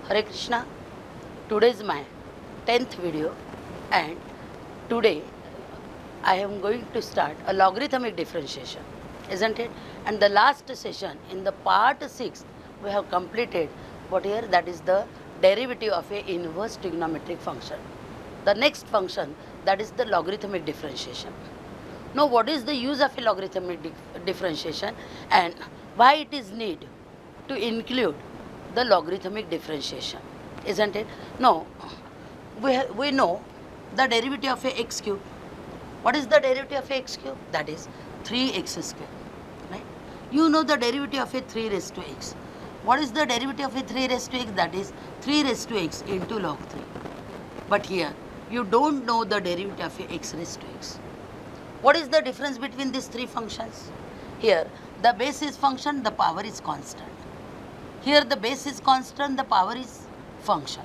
Hare Krishna. Today is my 10th video, and today I am going to start a logarithmic differentiation, isn't it? And the last session in the part 6 we have completed what here, that is the derivative of a inverse trigonometric function. The next function, that is the logarithmic differentiation. Now what is the use of a logarithmic differentiation and why it is need to include the logarithmic differentiation, isn't it? Now we know the derivative of a x cube. What is the derivative of a x cube? That is 3x square, right? You know the derivative of a 3 raised to x. What is the derivative of a 3 raised to x? That is 3 raised to x into log 3. But here you don't know the derivative of a x raised to x. What is the difference between these three functions? Here the base is function, the power is constant. Here the base is constant, the power is function,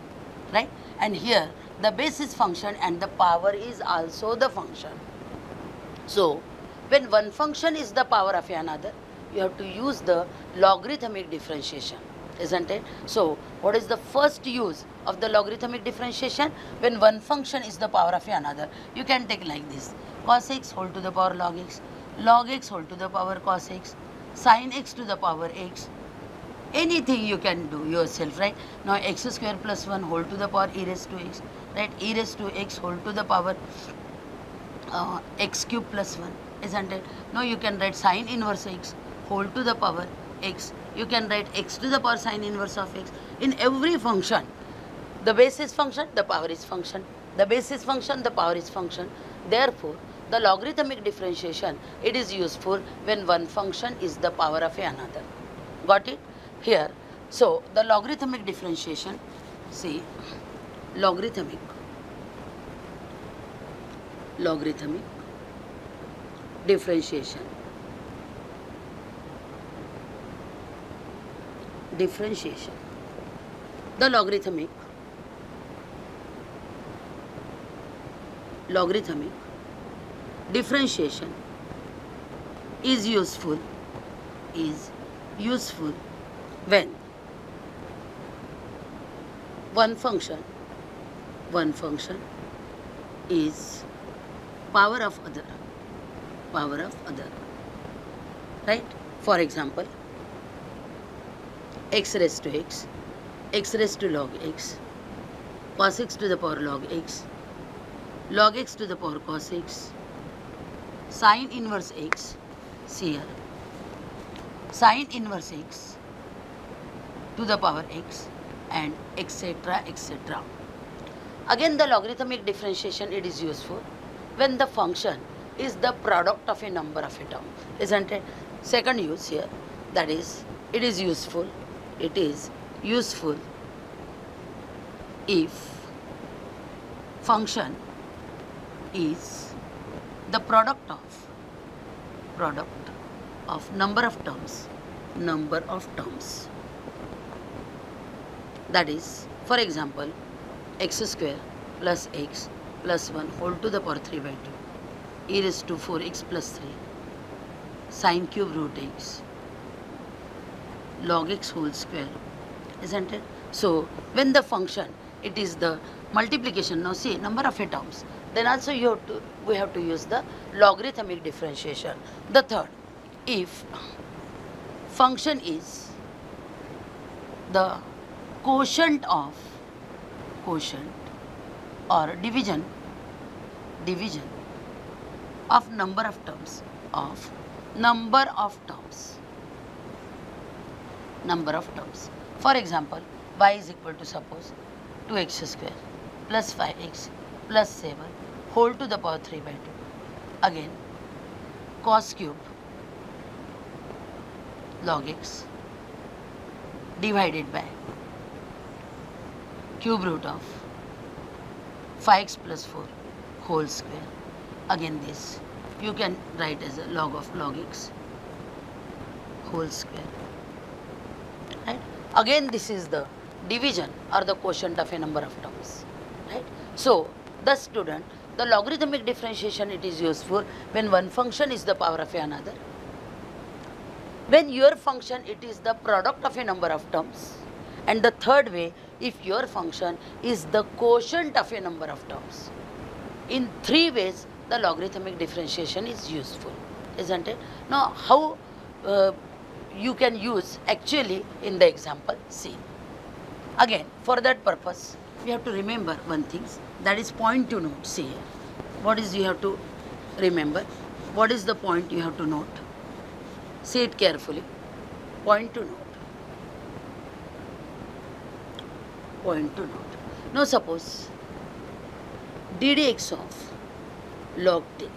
right? And here the base is function and the power is also the function. So when one function is the power of another, you have to use the logarithmic differentiation, isn't it? So what is the first use of the logarithmic differentiation? When one function is the power of another, you can take like this: cos x whole to the power log x whole to the power cos x, sin x to the power x. Anything you can do yourself, right? Now x square plus 1 whole to the power e raised to x, right? E raised to x whole to the power x cube plus 1, isn't it? Now you can write sin inverse x whole to the power x. You can write x to the power sin inverse of x. In every function, the base is function, the power is function. The base is function, the power is function. Therefore, the logarithmic differentiation, it is useful when one function is the power of another. Got it? Here, so the logarithmic differentiation, see, logarithmic differentiation, the logarithmic differentiation is useful when one function is power of other, right? For example, x raised to x, x raised to log x, cos x to the power log x, log x to the power cos x, sin inverse x, see here, sin inverse x to the power x, and etc. etc. Again, the logarithmic differentiation, it is useful when the function is the product of a number of a term, isn't it? Second use here, that is, it is useful if function is the product of number of terms. That is, for example, x square plus x plus 1 whole to the power 3 by 2, e raised to 4x plus 3, sin cube root x, log x whole square, isn't it? So when the function, it is the multiplication, now see, number of terms, then also we have to use the logarithmic differentiation. The third, if function is the quotient or division of number of terms, For example, y is equal to, suppose, 2x square plus 5x plus 7 whole to the power 3 by 2. Again, cos cube log x divided by cube root of 5x plus 4 whole square. Again, this you can write as a log of log x whole square, right? Again, this is the division or the quotient of a number of terms, right? So the student, the logarithmic differentiation, it is useful when one function is the power of another, when your function, it is the product of a number of terms, and the third way, if your function is the quotient of a number of terms. In three ways, the logarithmic differentiation is useful, isn't it? Now, how you can use actually in the example C. Again, for that purpose, we have to remember one thing, that is point to note. See, what is you have to remember? What is the point you have to note? See it carefully. Point to note. Point to note. Now suppose ddx of log t.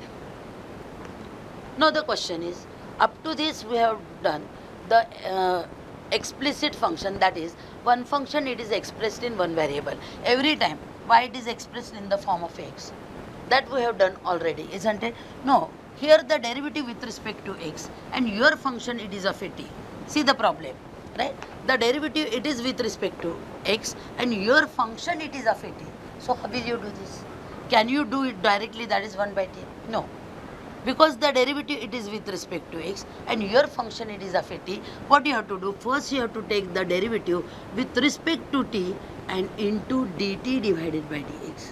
Now the question is, up to this we have done the explicit function, that is one function it is expressed in one variable. Every time why it is expressed in the form of x. That we have done already, isn't it? No, here the derivative with respect to x and your function it is of a t. See the problem, right? The derivative it is with respect to x and your function it is of a t. So how will you do this? Can you do it directly, that is 1 by t? No. Because the derivative it is with respect to x and your function it is of a t, what you have to do? First you have to take the derivative with respect to t and into dt divided by dx.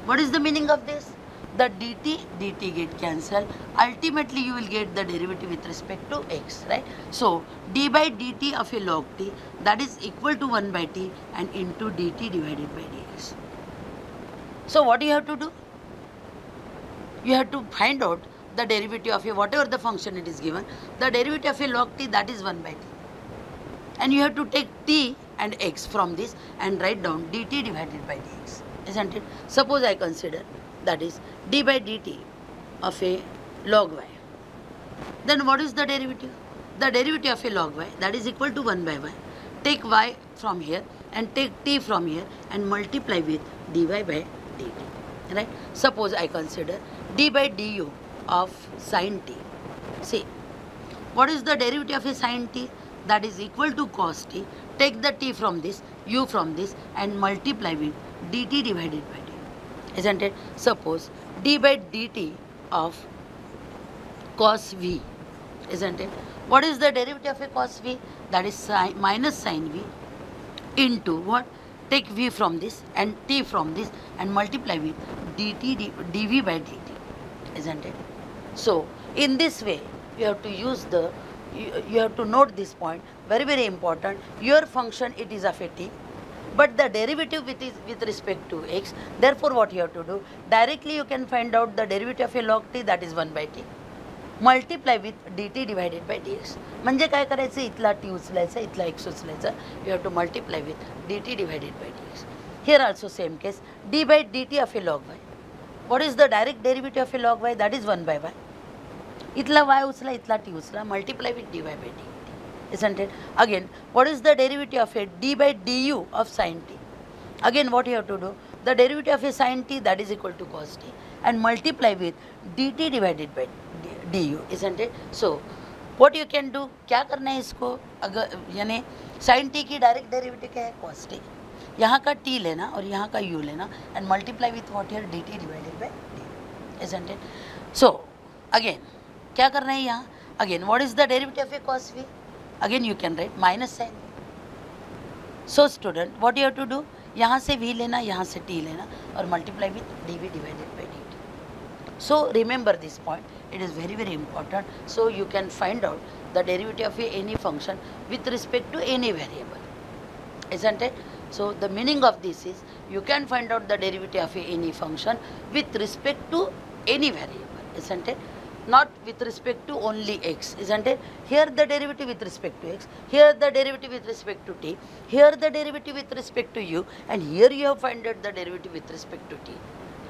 What is the meaning of this? The dt get cancelled. Ultimately you will get the derivative with respect to x, right? So d by dt of a log t, that is equal to 1 by t and into dt divided by dx. So what you have to do? You have to find out the derivative of a whatever the function it is given, the derivative of a log t, that is 1 by t. And you have to take t and x from this and write down dt divided by dx, isn't it? Suppose I consider that is d by dt of a log y. Then what is the derivative? The derivative of a log y, that is equal to 1 by y. Take y from here and take t from here and multiply with dy by dt. Right? Suppose I consider d by du of sin t. See, what is the derivative of a sin t? That is equal to cos t. Take the t from this, u from this and multiply with dt divided by dt. Isn't it? Suppose d by dt of cos v. Isn't it? What is the derivative of a cos v? That is sin, minus sin v into what? Take v from this and t from this and multiply with dv by dt, isn't it? So in this way you have to use the, you have to note this point, very very important. Your function it is of a t, but the derivative with respect to x. Therefore what you have to do? Directly you can find out the derivative of a log t, that is 1 by t. Multiply with dt divided by dx. म्हणजे काय करायचं? इथला t उचलायचा, इथला x उचलायचा. You have to multiply with dt divided by dx. Here also same case, d by dt of a log y. What is the direct derivative of a log y? That is 1 by y. इथला y उचला, इथला t उचला, multiply with dy by dt. Isn't it? Again, what is the derivative of a d by du of sin t? Again, what you have to do? The derivative of a sin t, that is equal to cos t and multiply with dt divided by du, isn't it? So what you can do? क्या करना है इसको? अगर यानी sin t की direct derivative क्या है? cos t. यहाँ का t लेना और यहाँ का u लेना and multiply with what here? dt divided by du, isn't it? So again क्या करना है यहाँ? Again, what is the derivative of a cos v? Again you can write minus sin. So student, what you have to do? यहाँ से v लेना, यहाँ से t लेना और multiply with dv divided by dt. So remember this point, it is very very important. So you can find out the derivative of any function with respect to any variable, isn't it? So the meaning of this is, you can find out the derivative of any function with respect to any variable, isn't it? Not with respect to only x, isn't it? Here the derivative with respect to x, here the derivative with respect to t, here the derivative with respect to u, and here you have found out the derivative with respect to t,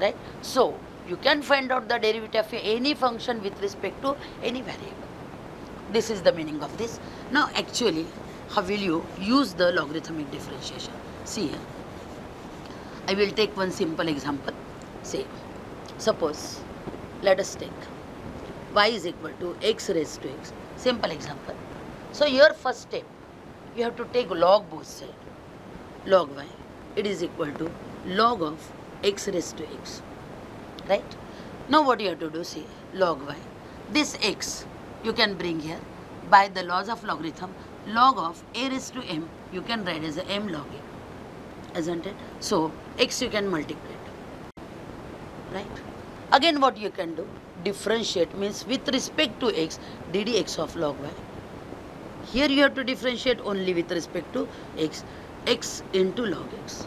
right? So you can find out the derivative of any function with respect to any variable. This is the meaning of this. Now actually, how will you use the logarithmic differentiation? See here, I will take one simple example. Say, suppose, let us take y is equal to x raised to x. Simple example. So your first step, you have to take log both sides. Log y, it is equal to log of x raised to x. Right? Now what you have to do? See, log y. This x you can bring here by the laws of logarithm. Log of a raised to m you can write as a m log a. isn't it? So x you can multiply it, right? Again what you can do, differentiate means with respect to x, ddx of log y. Here you have to differentiate only with respect to x, x into log x,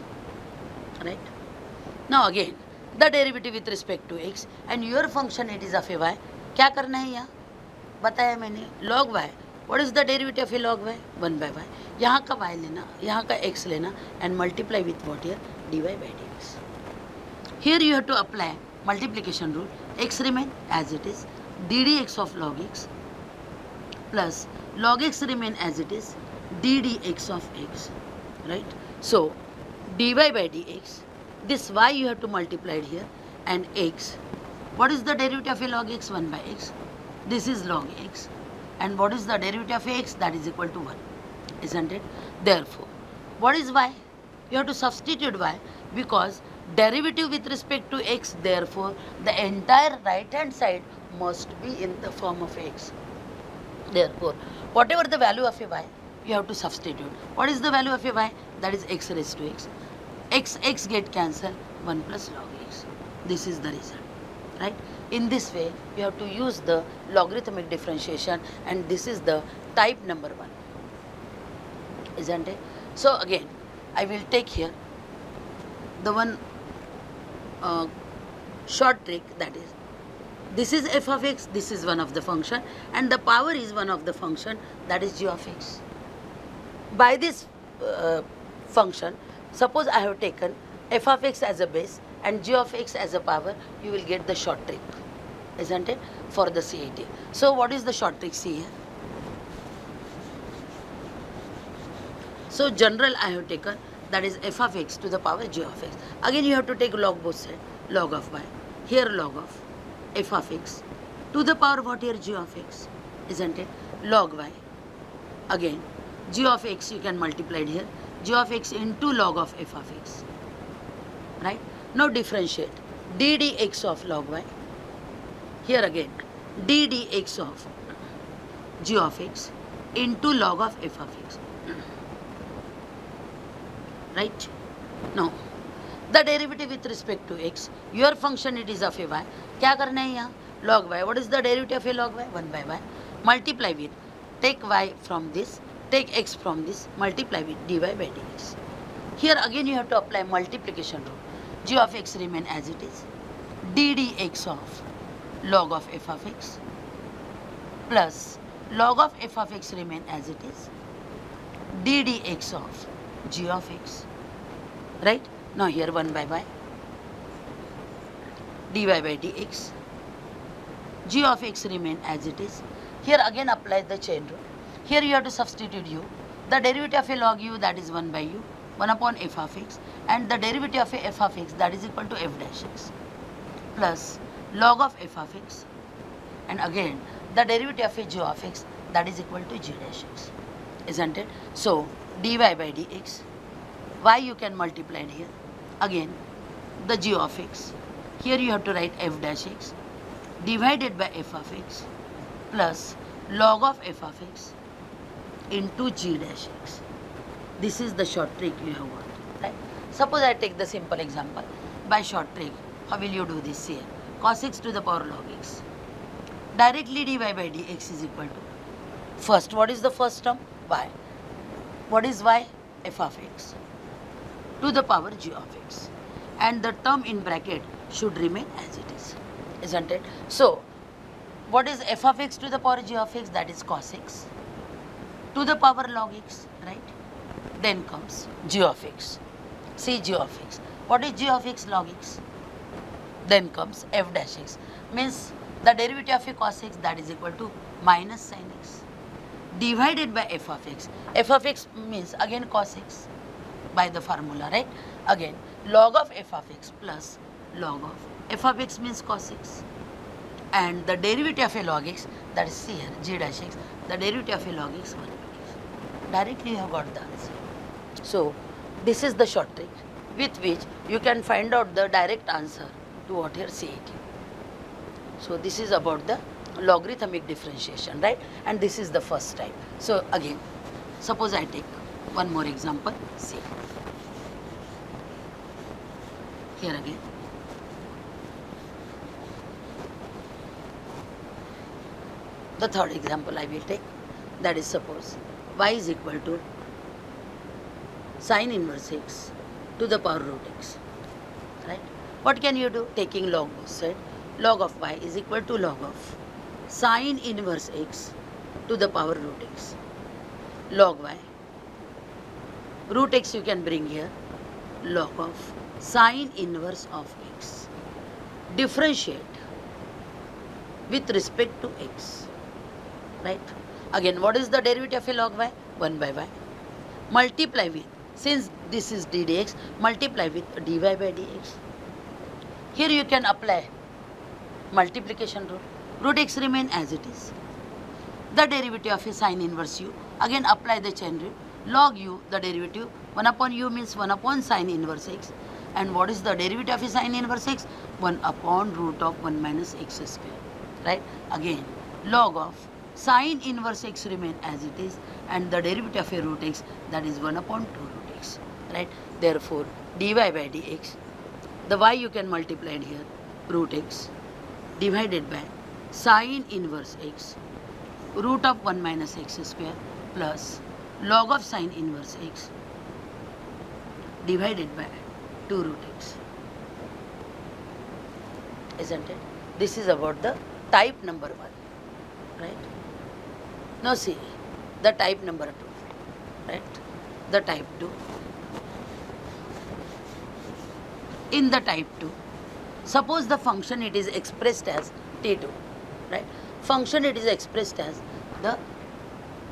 right? Now again the derivative with respect to x and your function it is of a y. क्या करना है यहाँ बताया मैंने, log y. What is the derivative of a log y? 1 by y. यहाँ का y लेना, यहाँ का x लेना and multiply with what here? dy by dx. Here you have to apply multiplication rule. X remain as it is, ddx of log x plus log x remain as it is, ddx of x, right? So dy by dx, this y you have to multiply it here, and x. What is the derivative of a log x? 1 by x. This is log x. And what is the derivative of x? That is equal to 1, isn't it? Therefore, what is y? You have to substitute y because derivative with respect to x, therefore the entire right hand side must be in the form of x. Therefore, whatever the value of a y, you have to substitute. What is the value of a y? That is x raised to x. X get cancelled, 1 plus log x. This is the result, right? In this way, you have to use the logarithmic differentiation, and this is the type number 1, isn't it? So again, I will take here the one short trick, that is, this is f of x, this is one of the function, and the power is one of the function, that is g of x. By this function, suppose I have taken f of x as a base and g of x as a power, you will get the short trick, isn't it, for the CAT. So what is the short trick? See here. So general I have taken, that is f of x to the power g of x. Again you have to take log both sides, log of y. Here log of f of x to the power what here? G of x, isn't it? Log y. Again g of x you can multiply it here, g of x into log of f of x, right? Now differentiate ddx of log y. Here again ddx of g of x into log of f of x, right? Now the derivative with respect to x, your function it is of a y. क्या करना है यहाँ? Log y. What is the derivative of a log y? 1 by y. Multiply with, take y from this, take x from this, multiply with dy by dx. Here again you have to apply multiplication rule. G of x remain as it is, ddx of log of f of x plus log of f of x remain as it is, ddx of g of x, right? Now here 1 by y, dy by dx, g of x remain as it is. Here again apply the chain rule. Here you have to substitute u. The derivative of a log u, that is 1 by u, 1 upon f of x, and the derivative of a f of x, that is equal to f dash x, plus log of f of x, and again the derivative of a g of x, that is equal to g dash x, isn't it? So dy by dx, y you can multiply it here. Again the g of x, here you have to write f dash x divided by f of x plus log of f of x into g dash x. This is the short trick you have got, right? Suppose I take the simple example. By short trick, how will you do this here? Cos x to the power log x. Directly dy by dx is equal to, first, what is the first term? Y. What is y? F of x to the power g of x. And the term in bracket should remain as it is, isn't it? So, what is f of x to the power g of x? That is cos x to the power log x, right? Then comes g of x. See g of x. What is g of x? Log x. Then comes f dash x. Means the derivative of a cos x, that is equal to minus sin x divided by f of x. F of x means again cos x by the formula, right? Again log of f of x plus log of f of x means cos x, and the derivative of a log x, that is here g dash x, the derivative of a log x 1 by x. Directly you have got the answer. So this is the short trick with which you can find out the direct answer to what here CAT. So this is about the logarithmic differentiation, right? And this is the first type. So again, suppose I take one more example. See, Here again. The third example I will take, that is suppose y is equal to sine inverse x to the power root x. Right? What can you do? Taking log both sides. Log of y is equal to log of sine inverse x to the power root x. Log y. Root x you can bring here. Log of sine inverse of x. Differentiate with respect to x. Right? Again, what is the derivative of a log y? 1 by y. Multiply with, since this is d dx, multiply with dy by dx. Here you can apply multiplication rule. Root x remain as it is. The derivative of a sine inverse u, again apply the chain rule. Log u, the derivative, 1 upon u means 1 upon sine inverse x. And what is the derivative of a sine inverse x? 1 upon root of 1 minus x square. Right? Again, log of sine inverse x remain as it is, and the derivative of a root x, that is 1 upon 2 root x. Right? Therefore, dy by dx, the y you can multiply it here, root x divided by sine inverse x, root of 1 minus x square, plus log of sine inverse x divided by 2 root x. Isn't it? This is about the type number 1. Right? Now see, the type number 2. Right? The type 2. In the type 2, suppose the function it is expressed as t2. Right? Function it is expressed as the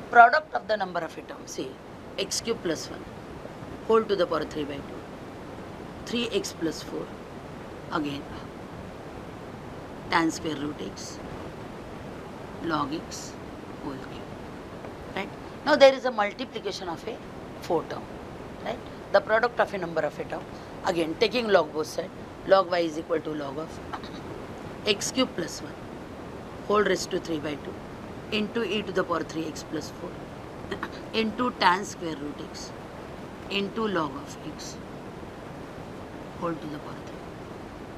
product of the number of atoms. See, x cube plus 1 whole to the power 3 by 2. 3x plus 4. Again, tan square root x log x whole cube. Right? Now there is a multiplication of a 4 term. Right? The product of a number of a term. Again, taking log both sides. Log y is equal to log of x cube plus 1 whole raised to 3 by 2 into e to the power 3x plus 4 into tan square root x into log of x whole to the power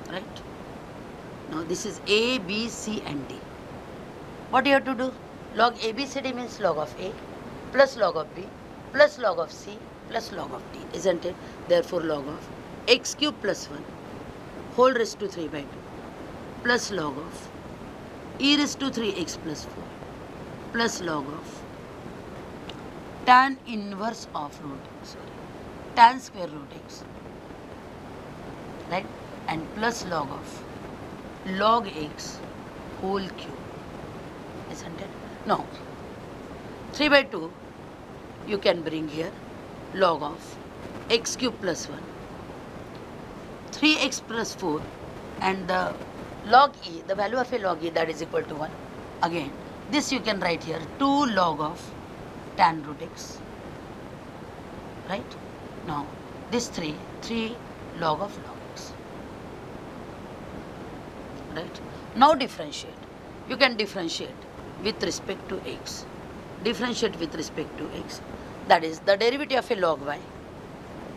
3. Right? Now this is a, b, c and d. What you have to do? Log ABCD means log of A plus log of B plus log of C plus log of D, isn't it? Therefore, log of x cube plus 1 whole raised to 3 by 2 plus log of e raised to 3x plus 4 plus log of tan inverse of tan square root x, right? And plus log of log x whole cube, isn't it? Now, 3 by 2 you can bring here log of x cube plus 1, 3x plus 4, and the log e, the value of a log e, that is equal to 1. Again, this you can write here 2 log of tan root x, right? Now, this 3 log of log x, right? Now differentiate. You can differentiate with respect to x. Differentiate with respect to x. That is the derivative of a log y.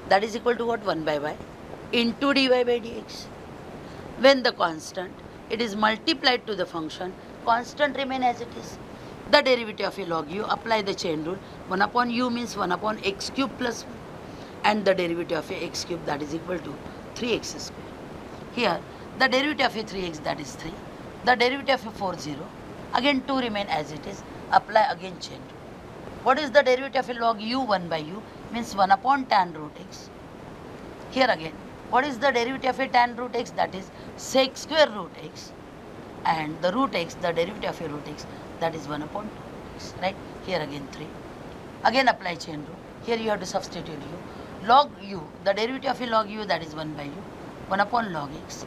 That is equal to what? 1 by y into dy by dx. When the constant, it is multiplied to the function, constant remain as it is. The derivative of a log u, apply the chain rule. 1 upon u means 1 upon x cube plus 1. And the derivative of a x cube, that is equal to 3x square. Here, the derivative of a 3x, that is 3. The derivative of a 4, 0. Again 2 remain as it is. Apply again chain rule. What is the derivative of a log u? 1 by u means 1 upon tan root x. Here again, what is the derivative of a tan root x? That is sec square root x. And the root x, the derivative of a root x, that is 1 upon 2 root x. Right? Here again 3. Again apply chain rule. Here you have to substitute u. Log u, the derivative of a log u, that is 1 by u. 1 upon log x.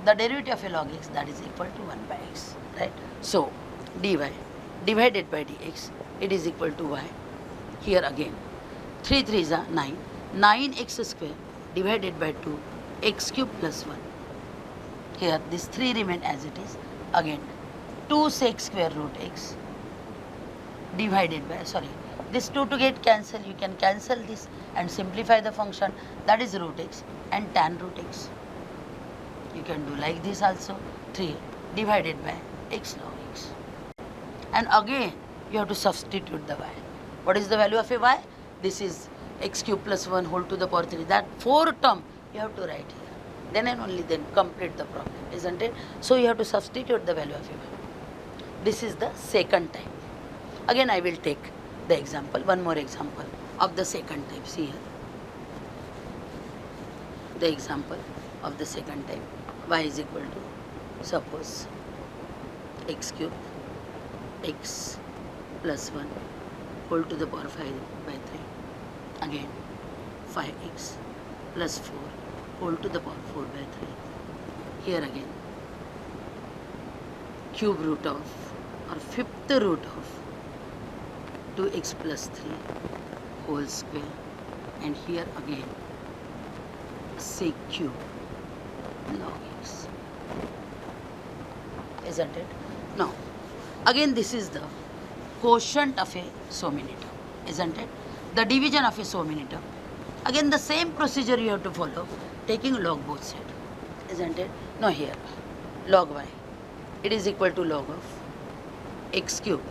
The derivative of a log x, that is equal to 1 by x. Right? So, dy divided by dx, it is equal to y. Here again, 3 3s are 9. 9x square divided by 2, x cube plus 1. Here this 3 remain as it is. Again, 2 sec square root x divided by, this 2 to get cancel, you can cancel this and simplify the function, that is root x and tan root x. You can do like this also. 3 divided by x log x. And again you have to substitute the y. What is the value of a y? This is x cube plus 1 whole to the power 3. That 4 term you have to write here. Then and only then complete the problem, isn't it? So you have to substitute the value of a y. This is the second type. Again I will take the example, one more example of the second type. See here. The example of the second type. Y is equal to, suppose, x cube x plus 1 whole to the power 5 by 3. Again 5x plus 4 whole to the power 4 by 3. Here again cube root of or fifth root of 2x plus 3 whole square, and here again sec cube log x. Isn't it? Now again this is the quotient of a so many term, isn't it? The division of a so many term. Again the same procedure you have to follow, taking log both sides, isn't it? Now here log y, it is equal to log of x cube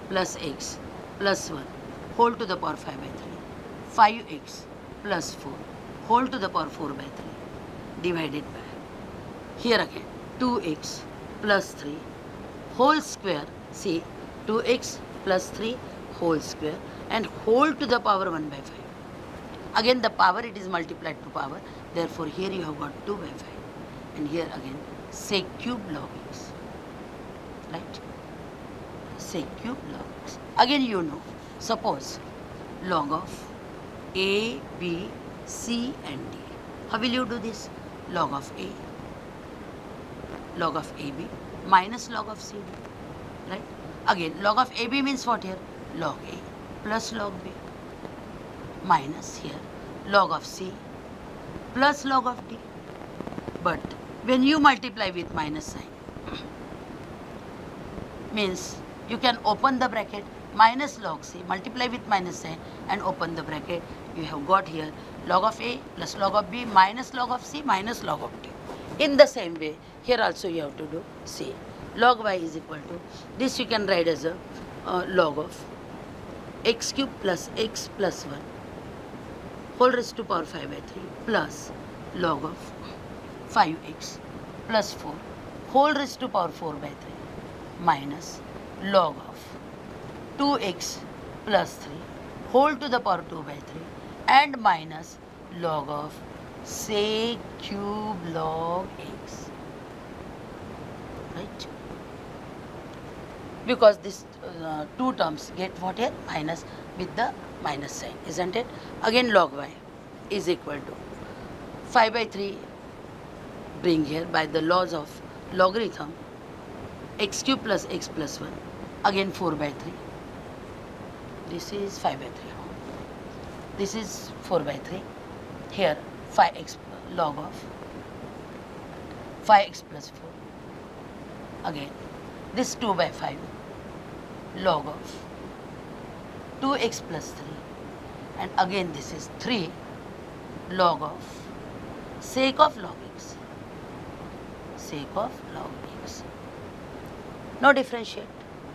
plus x plus 1 whole to the power 5 by 3, 5x plus 4 whole to the power 4 by 3 divided by, here again 2x plus 3 whole square, see 2x plus 3 whole square and whole to the power 1 by 5. Again the power, it is multiplied to power, therefore here you have got 2 by 5, and here again sec cube log x, right? Sec cube log x. Again you know, suppose log of a, b, c and d. How will you do this? Log of a, log of ab minus log of cd, right? Again log of ab means what here? Log a plus log b minus here log of c plus log of d. But when you multiply with minus sign, means you can open the bracket, minus log c, multiply with minus sign and open the bracket. You have got here log of a plus log of b minus log of c minus log of d. In the same way, here also you have to do c. Log y is equal to, this you can write as a log of x cube plus x plus 1 whole raised to power 5 by 3 plus log of 5x plus 4 whole raised to power 4 by 3 minus log of 2x plus 3 whole to the power 2 by 3 and minus log of sec cube log x, right? Because these two terms get what here? Minus with the minus sign, isn't it? Again log y is equal to 5 by 3, bring here by the laws of logarithm x cube plus x plus 1, again 4 by 3. This is 5 by 3. This is 4 by 3. Here 5x log of 5x plus 4. Again this 2 by 5 log of 2x plus 3. And again this is 3 log of sec of log x. Sec of log x. Now differentiate.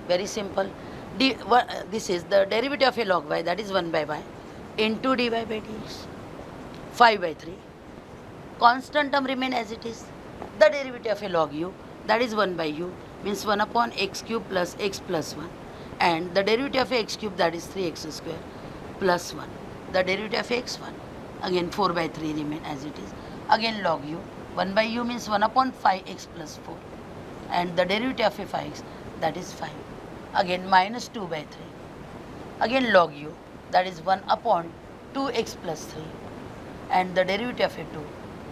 Very simple. This is the derivative of a log y, that is 1 by y into dy by dx. 5 by 3. Constant term remain as it is. The derivative of a log u, that is 1 by u, means 1 upon x cube plus x plus 1. And the derivative of x cube, that is 3x square plus 1. The derivative of x1, again 4 by 3 remain as it is. Again log u, 1 by u means 1 upon 5x plus 4. And the derivative of a 5x, that is 5. Again minus 2 by 3. Again log u, that is 1 upon 2x plus 3. And the derivative of a 2,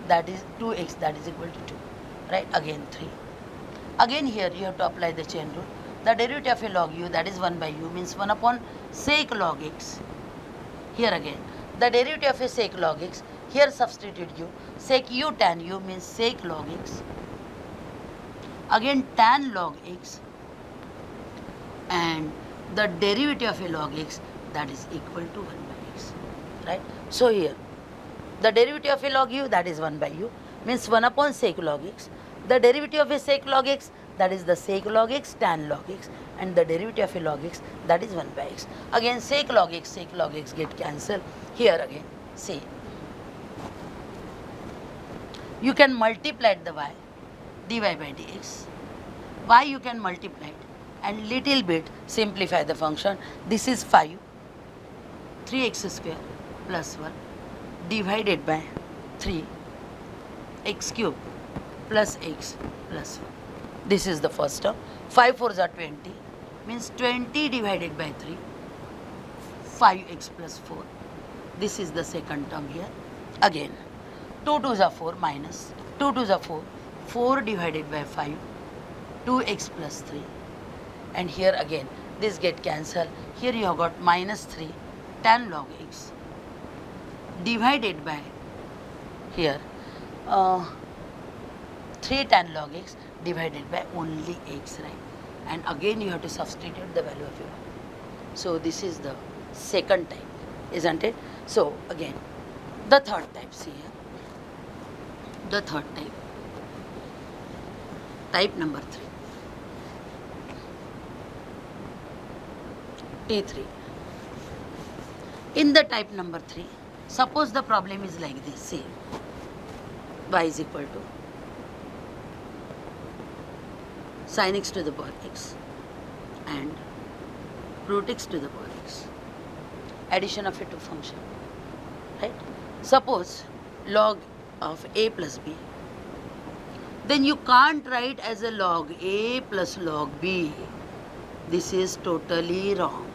that is 2x, that is equal to 2. Right? Again 3. Again here you have to apply the chain rule. The derivative of a log u, that is 1 by u, means 1 upon sec log x. Here again, the derivative of a sec log x, here substitute u. Sec u tan u means sec log x. Again tan log x. And the derivative of a log x, that is equal to 1 by x. Right? So here, the derivative of a log u, that is 1 by u. means 1 upon sec log x. The derivative of a sec log x, that is the sec log x tan log x, and the derivative of a log x, that is 1 by x. Again sec log x get cancelled. Here again see, you can multiply the y, dy by dx. Y you can multiply it and little bit simplify the function. This is 5, 3x square plus 1 divided by 3 x cube plus x plus 1. This is the first term. 5 4s are 20, means 20 divided by 3, 5x plus 4. This is the second term here. Again 2 2s are 4 minus 2 2s are 4, 4 divided by 5, 2x plus 3. And here again this get cancelled. Here you have got minus 3 tan log x divided by here 3 tan log x divided by only x, right? And again you have to substitute the value of your. So this is the second type, isn't it? So again the third type, see here, the third type, type number 3, T3. In the type number 3, suppose the problem is like this, see, y is equal to sin x to the power x and root x to the power x, addition of a two function, right? Suppose log of a plus b, then you can't write as a log a plus log b. This is totally wrong.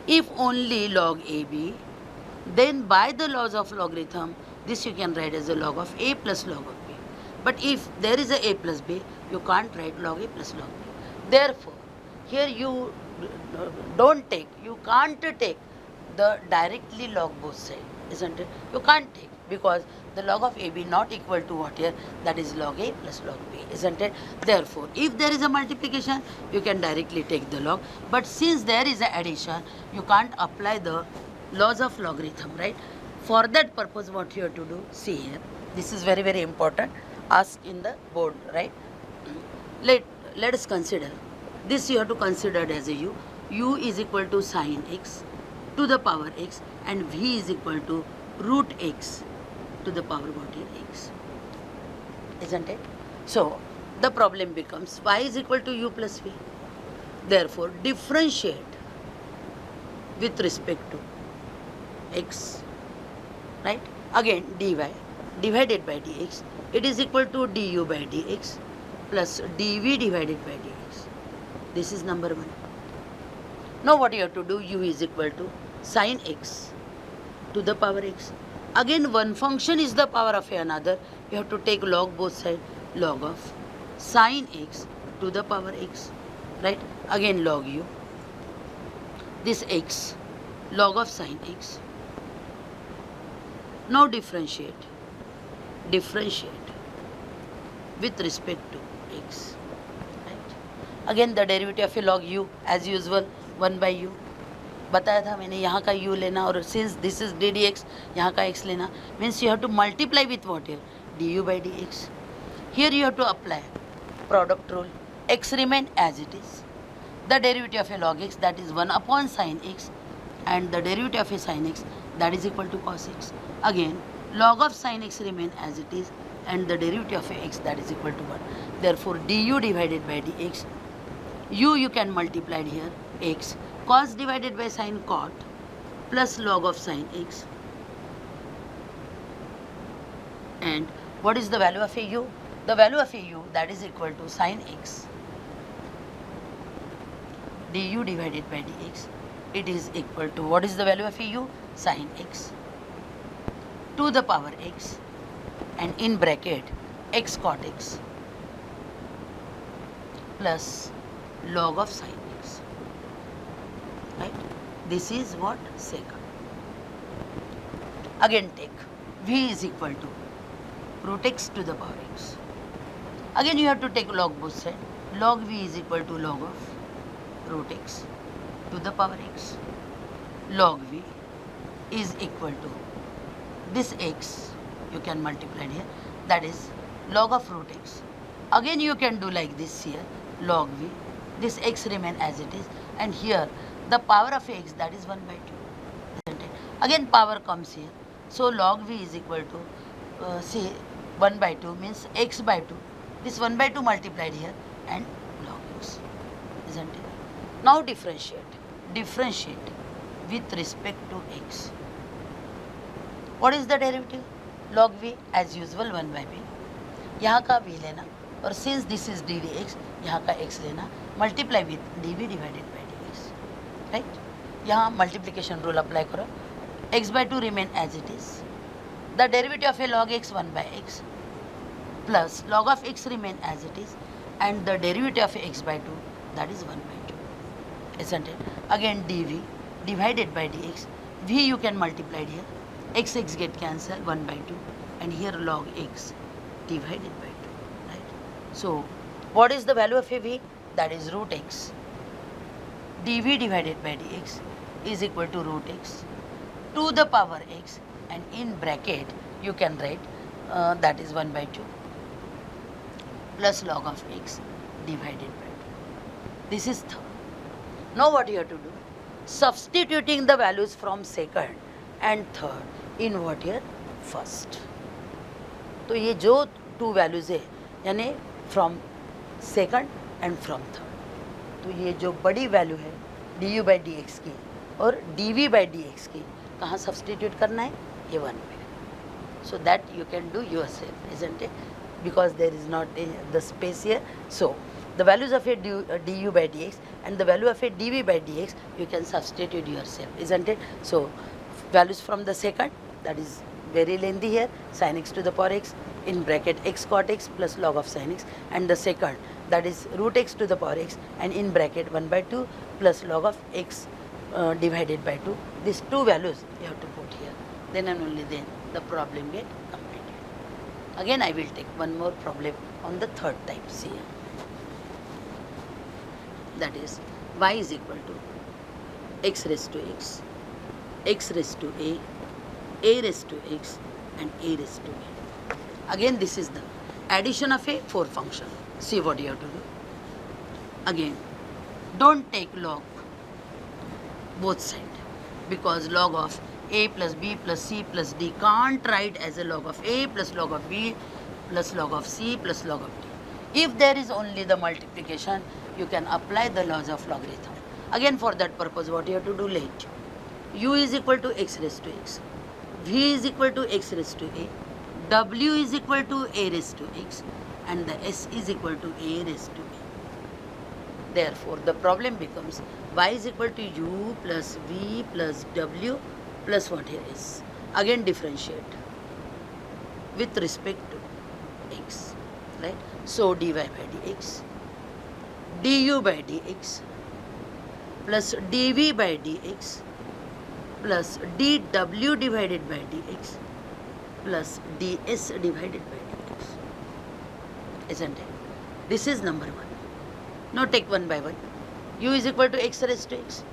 If only log ab, then by the laws of logarithm, this you can write as a log of a plus log of b. But if there is a plus b, you can't write log a plus log b. Therefore, here you you can't take the directly log both sides, isn't it? You can't take, because the log of ab not equal to what here, that is log a plus log b, isn't it? Therefore, if there is a multiplication, you can directly take the log, but since there is an addition, you can't apply the laws of logarithm, right? For that purpose, what you have to do, see here, this is very very important, ask in the board, right? Let us consider this. You have to consider it as a u is equal to sin x to the power x, and v is equal to root x to the power what here, x, isn't it? So the problem becomes y is equal to u plus v. Therefore differentiate with respect to x, right? Again dy divided by dx, it is equal to du by dx plus dv divided by dx. This is number 1. Now what you have to do, u is equal to sin x to the power x. Again one function is the power of another, you have to take log both sides, log of sin x to the power x, right? Again log u, this x, log of sin x. Now differentiate with respect to x, right? Again the derivative of a log u as usual 1 by u. बताया था मैंने, यहाँ का u लेना, और since this is d dx, यहाँ का x लेना, means you have to multiply with what here, du by dx. Here you have to apply product rule, x remain as it is, the derivative of a log x, that is 1 upon sin x, and the derivative of a sin x, that is equal to cos x. Again log of sin x remain as it is, and the derivative of a x, that is equal to 1. Therefore du divided by dx, you can multiply here, x, cos divided by sin cot plus log of sin x, and what is the value of a u? The value of a u, that is equal to sin x du divided by dx, it is equal to, what is the value of a u? Sin x to the power x, and in bracket x cot x plus log of sin x, right? This is what? Second. Again take v is equal to root x to the power x. Again you have to take log both sides, log v is equal to log of root x to the power x. Log v is equal to this x you can multiply here, that is log of root x. Again you can do like this here, log v, this x remain as it is, and here the power of x, that is 1 by 2, isn't it? Again power comes here, so log v is equal to, see 1 by 2 means x by 2, this 1 by 2 multiplied here and log x, isn't it? Now differentiate with respect to x. What is the derivative? Log v as usual 1 by v, यहाँ का v लेना और since this is ddx, यहाँ का x लेना, multiply with dv divided by dx, right? यहाँ multiplication rule apply करो, x by 2 remain as it is, the derivative of a log x 1 by x plus log of x remain as it is, and the derivative of x by 2, that is 1 by 2, isn't it? Again dv divided by dx, v you can multiply here, x get cancelled 1 by 2, and here log x divided by 2, right? So what is the value of a v? That is root x. dv divided by dx is equal to root x to the power x, and in bracket you can write that is 1 by 2 plus log of x divided by 2. This is third. Now what you have to do? Substituting the values from second and third in what here? First. तो ये जो to values है यानी from second and from third, तो ये जो बड़ी value है D U by D X की और D V by D X की कहाँ सब्सटीट्यूट करना है? ये 1 पे. So that you can do yourself, isn't it? Because there is not the space here. So the values of a du by dx and the value of a dv by dx you can substitute yourself, isn't it? So values from the second, that is very lengthy here, sin x to the power x in bracket x cot x plus log of sin x, and the second, that is root x to the power x and in bracket 1 by 2 plus log of x divided by 2. These two values you have to put here, then and only then the problem get completed. Again I will take one more problem on the third type. See here, that is y is equal to x raised to x, x raised to a raised to x and a raised to a. Again this is the addition of a 4 function. See what you have to do. Again don't take log both sides, because log of a plus b plus c plus d can't write as a log of a plus log of b plus log of c plus log of d. If there is only the multiplication, you can apply the laws of logarithm. Again for that purpose what you have to do, let u is equal to x raised to x, v is equal to x raised to a, w is equal to a raised to x, and the s is equal to a raised to a. Therefore the problem becomes y is equal to u plus v plus w plus what here is. Again differentiate with respect to x, right? So dy by dx, du by dx plus dv by dx plus dw divided by dx plus ds divided by dx, isn't it? This is number 1. Now take one by one. U is equal to x raised to x.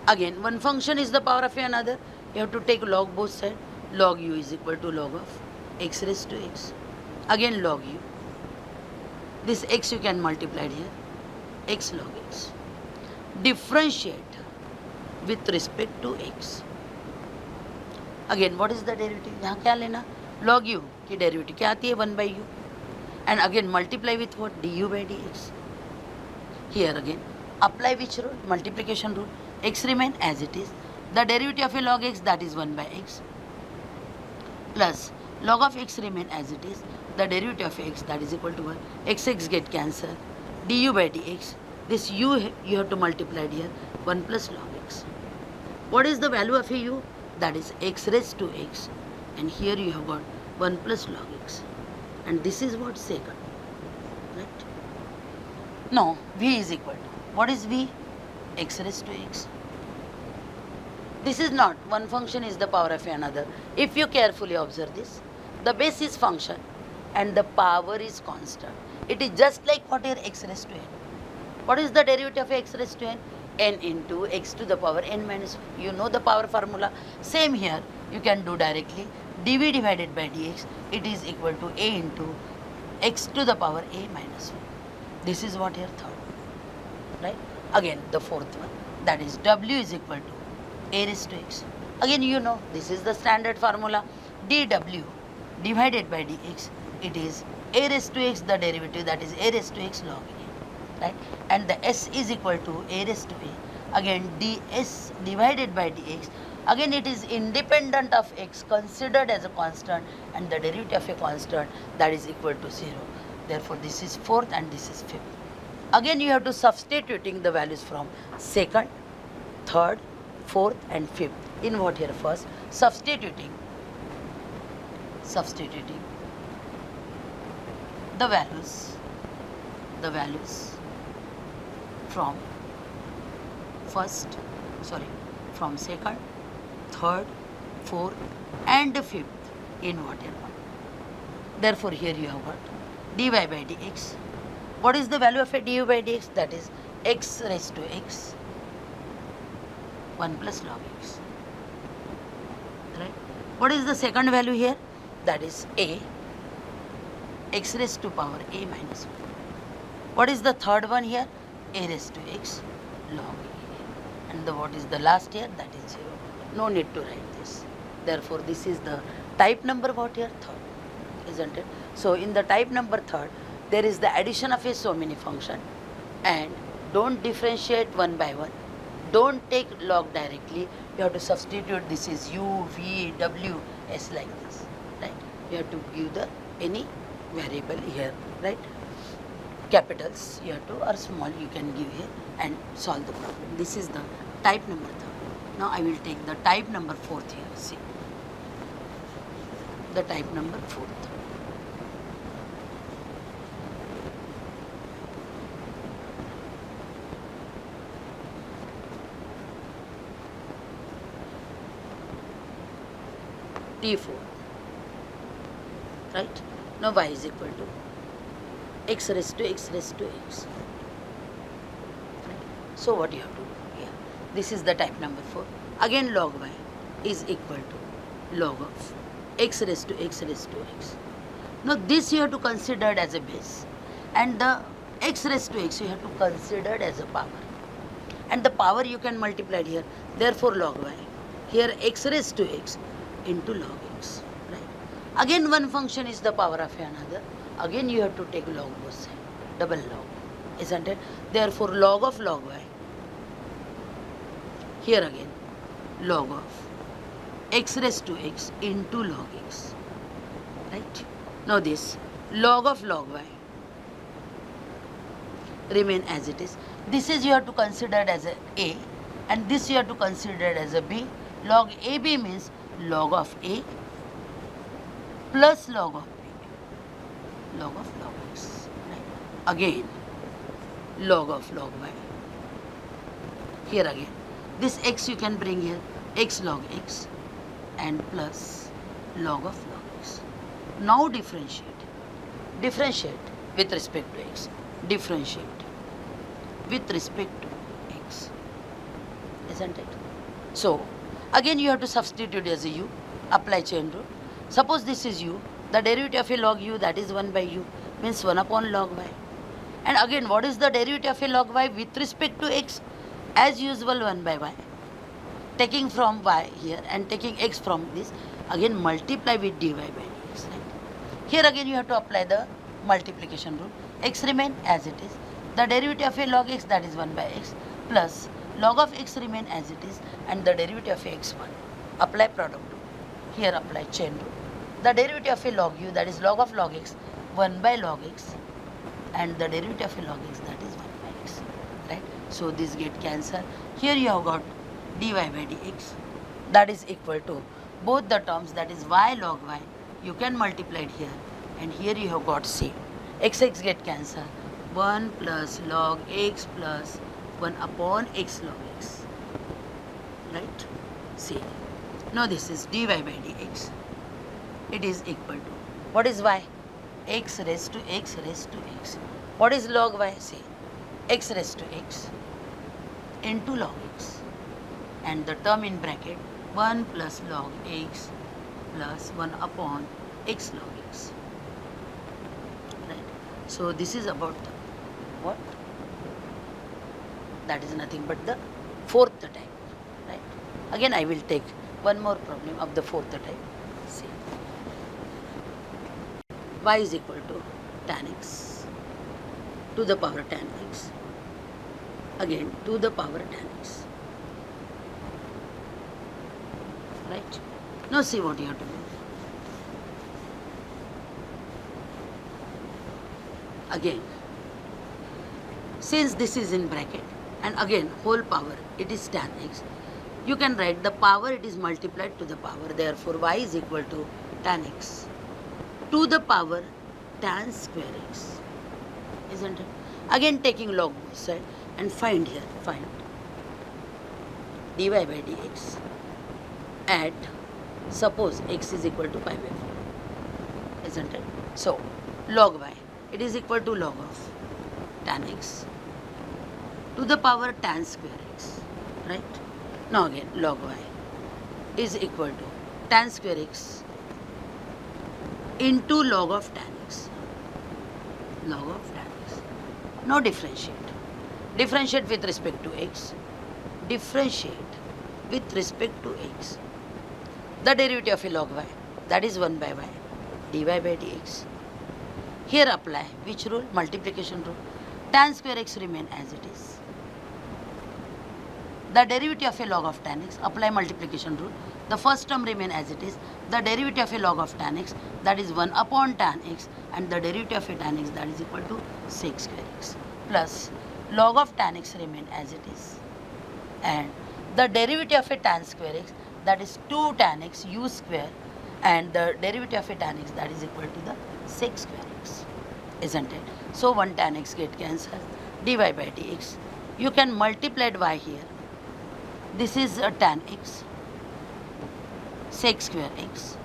Again one function is the power of another, you have to take log both sides. Log u is equal to log of x raised to x. Again log u, this x you can multiply here, x log x. Differentiate with respect to x. Again what is the derivative? यहाँ क्या लेना? Log u की derivative क्या आती है? 1 by u. And again multiply with what? du by dx. Here again apply which rule? Multiplication rule. X remain as it is, the derivative of a log x, that is 1 by x, plus log of x remain as it is, the derivative of x, that is equal to 1. X get cancelled, du by dx, this u you have to multiply here, 1 plus log x. What is the value of a u? That is x raised to x, and here you have got 1 plus log x, and this is what? Second, right? Now v is equal to, what is v? X raised to x. This is not one function is the power of another. If you carefully observe this, the base is function and the power is constant. It is just like what here? X raised to n. What is the derivative of x raised to n? N into x to the power n minus 1. You know the power formula. Same here, you can do directly. dv divided by dx, it is equal to a into x to the power a minus 1. This is what here third, right? Again the fourth one, that is w is equal to a raised to x. Again you know this is the standard formula, dw divided by dx, it is a raised to x, the derivative, that is a raised to x log a, right? And the s is equal to a raised to a, again ds divided by dx, again it is independent of x, considered as a constant, and the derivative of a constant, that is equal to 0. Therefore this is fourth and this is fifth. Again you have to substituting the values from second, third, fourth and fifth in what here first, substituting the values from from second, third, fourth and fifth in what here one. Therefore here you have got dy by dx. What is the value of a dy by dx? That is x raised to x 1 plus log x, right? What is the second value here? That is a x raised to power a minus 1. What is the third one here? A raised to x log a. And what is the last here? That is 0. No need to write this. Therefore this is the type number what here? Third, isn't it? So in the type number third, there is the addition of a so many function, and don't differentiate one by one. Don't take log directly. You have to substitute. This is u, v, w, s like this, right? You have to give the any variable here, right? Capitals you have to, or small you can give here and solve the problem. This is the type number third. Now I will take the type number fourth here. See, the type number fourth. T4, right? Now y is equal to x raised to x raised to x. Right? So what you have to do here? This is the type number 4. Again log y is equal to log of x raised to x raised to x. Now this you have to consider as a base, and the x raised to x you have to consider as a power, and the power you can multiply here. Therefore log y, here x raised to x into log x, right? Again one function is the power of another. Again you have to take log both sides, double log, isn't it? Therefore log of log y, here again log of x raised to x into log x, right? Now this log of log y remain as it is. This is you have to consider as a, and this you have to consider as a b. Log ab means log of a plus log of b, log of log x, right? Again log of log y, here again this x you can bring here, x log x and plus log of log x. Now differentiate with respect to x, differentiate with respect to x, isn't it? So again you have to substitute as a u, apply chain rule. Suppose this is u, the derivative of a log u, that is 1 by u, means 1 upon log y. And again what is the derivative of a log y with respect to x? As usual 1 by y. Taking from y here and taking x from this, again multiply with dy by dx, right? Here again you have to apply the multiplication rule. X remain as it is. The derivative of a log x, that is 1 by x, plus log of x remain as it is, and the derivative of x1. Apply product rule. Here apply chain rule. The derivative of a log u, that is log of log x, 1 by log x, and the derivative of a log x, that is 1 by x, right? So this get cancelled. Here you have got dy by dx, that is equal to both the terms, that is y log y, you can multiply it here, and here you have got c. X get cancelled. 1 plus log x plus 1 upon x log x, right? See, now this is dy by dx, it is equal to, what is y? X raised to x raised to x. What is log y? See, x raised to x into log x, and the term in bracket 1 plus log x plus 1 upon x log x. Right. So this is about the what? That is nothing but the fourth type. Right. Again I will take one more problem of the fourth type. See. Y is equal to tan x to the power tan x. Again to the power tan x. Right. Now see what you have to do. Again, since this is in bracket and again whole power, it is tan x, you can write the power, it is multiplied to the power. Therefore y is equal to tan x to the power tan square x, isn't it? Again taking log both side and find here, find dy by dx at, suppose x is equal to pi by 4, isn't it? So log y, it is equal to log of tan x to the power tan square x, right? Now again log y is equal to tan square x into log of tan x, log of tan x. Now differentiate. Differentiate with respect to x. Differentiate with respect to x. The derivative of a log y, that is 1 by y, dy by dx. Here apply which rule? Multiplication rule. Tan square x remain as it is. The derivative of a log of tan x, apply multiplication rule. The first term remain as it is. The derivative of a log of tan x, that is 1 upon tan x, and the derivative of a tan x, that is equal to sec square x, plus log of tan x remain as it is, and the derivative of a tan square x, that is 2 tan x u square, and the derivative of a tan x, that is equal to the sec square x, isn't it? So 1 tan x get cancelled, dy by dx. You can multiply y here. This is a tan x, sec square x.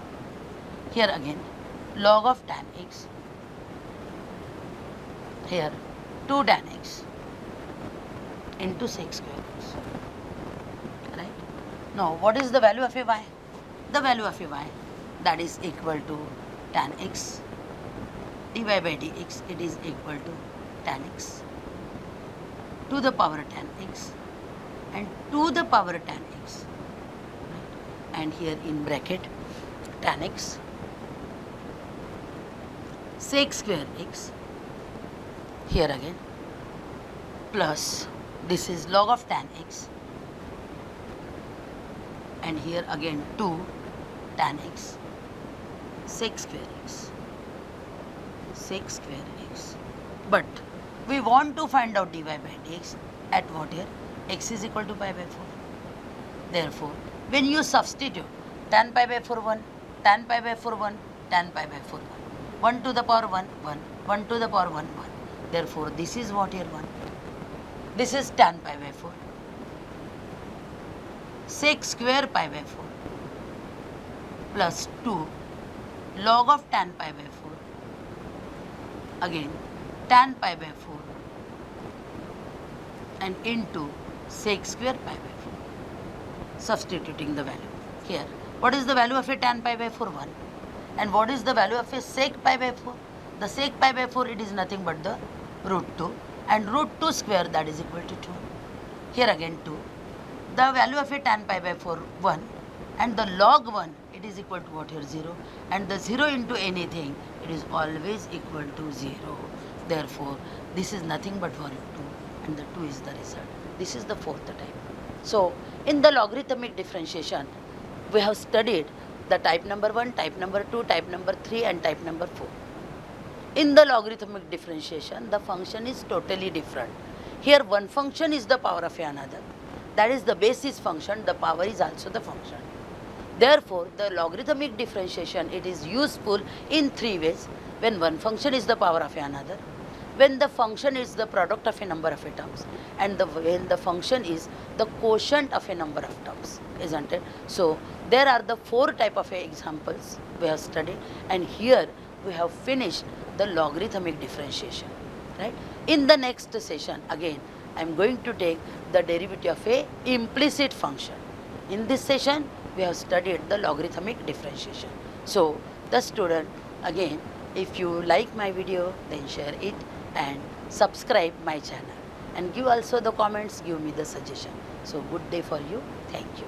Here again log of tan x. Here 2 tan x into sec square x. Right? Now what is the value of a y? The value of a y, that is equal to tan x dy by dx, it is equal to tan x to the power tan x and to the power tan x, right? And here in bracket tan x sec square x, here again plus this is log of tan x, and here again 2 tan x sec square x, sec square x. But we want to find out dy by dx at what here? X is equal to pi by 4. Therefore, when you substitute tan pi by 4 1, tan pi by 4 1, tan pi by 4 1, 1 to the power 1 1, 1 to the power 1 1. Therefore, this is what here 1. This is tan pi by 4. Sec square pi by 4 plus 2 log of tan pi by 4. Again tan pi by 4 and into sec square pi by 4. Substituting the value here. What is the value of a tan pi by 4? 1. And what is the value of a sec pi by 4? The sec pi by 4, it is nothing but the root 2, and root 2 square, that is equal to 2. Here again 2. The value of a tan pi by 4 1, and the log 1, it is equal to what here? 0, and the 0 into anything, it is always equal to 0. Therefore this is nothing but value 2, and the 2 is the result. This is the fourth type. So in the logarithmic differentiation, we have studied the type number 1, type number 2, type number 3, and type number 4. In the logarithmic differentiation, the function is totally different. Here one function is the power of another. That is the basis function, the power is also the function. Therefore, the logarithmic differentiation, it is useful in 3 ways. When one function is the power of another, when the function is the product of a number of terms, and when the function is the quotient of a number of terms, isn't it? So there are the 4 type of examples we have studied, and here we have finished the logarithmic differentiation, right? In the next session, again, I am going to take the derivative of a implicit function. In this session, we have studied the logarithmic differentiation. So the student, again, if you like my video, then share it and subscribe my channel and give also the comments, give me the suggestion. So good day for you. Thank you.